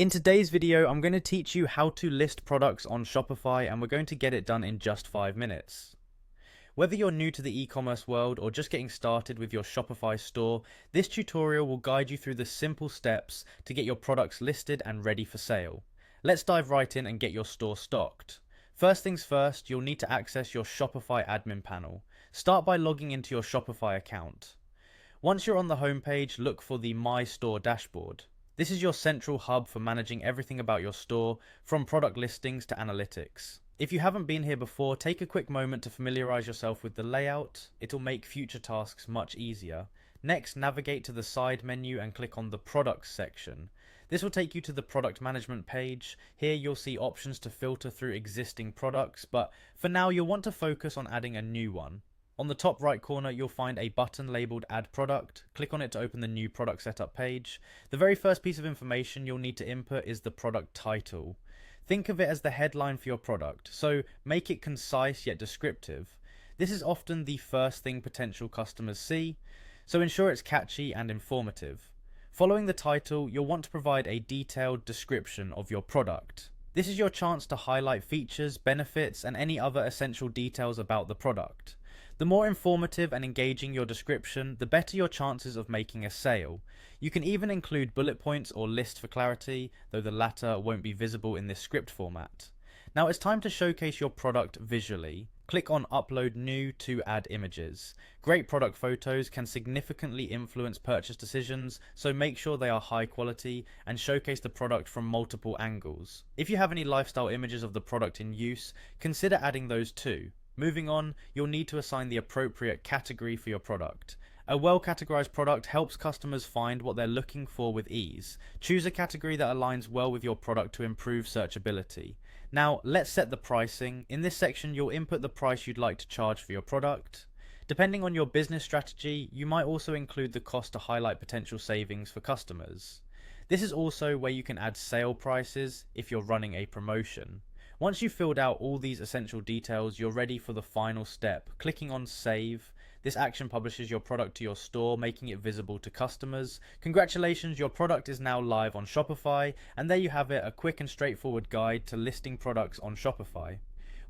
In today's video, I'm going to teach you how to list products on Shopify, and we're going to get it done in just 5 minutes. Whether you're new to the e-commerce world or just getting started with your Shopify store, this tutorial will guide you through the simple steps to get your products listed and ready for sale. Let's dive right in and get your store stocked. First things first, you'll need to access your Shopify admin panel. Start by logging into your Shopify account. Once you're on the homepage, look for the My Store dashboard. This is your central hub for managing everything about your store, from product listings to analytics. If you haven't been here before, take a quick moment to familiarize yourself with the layout. It'll make future tasks much easier. Next, navigate to the side menu and click on the Products section. This will take you to the Product Management page. Here you'll see options to filter through existing products, but for now you'll want to focus on adding a new one. On the top right corner, you'll find a button labeled Add Product. Click on it to open the new product setup page. The very first piece of information you'll need to input is the product title. Think of it as the headline for your product, so make it concise yet descriptive. This is often the first thing potential customers see, so ensure it's catchy and informative. Following the title, you'll want to provide a detailed description of your product. This is your chance to highlight features, benefits, and any other essential details about the product. The more informative and engaging your description, the better your chances of making a sale. You can even include bullet points or lists for clarity, though the latter won't be visible in this script format. Now it's time to showcase your product visually. Click on Upload New to add images. Great product photos can significantly influence purchase decisions, so make sure they are high quality and showcase the product from multiple angles. If you have any lifestyle images of the product in use, consider adding those too. Moving on, you'll need to assign the appropriate category for your product. A well-categorized product helps customers find what they're looking for with ease. Choose a category that aligns well with your product to improve searchability. Now, let's set the pricing. In this section, you'll input the price you'd like to charge for your product. Depending on your business strategy, you might also include the cost to highlight potential savings for customers. This is also where you can add sale prices if you're running a promotion. Once you've filled out all these essential details, you're ready for the final step, clicking on Save. This action publishes your product to your store, making it visible to customers. Congratulations, your product is now live on Shopify, and there you have it, a quick and straightforward guide to listing products on Shopify.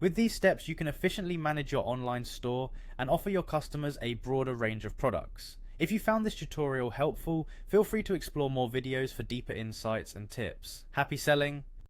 With these steps, you can efficiently manage your online store and offer your customers a broader range of products. If you found this tutorial helpful, feel free to explore more videos for deeper insights and tips. Happy selling!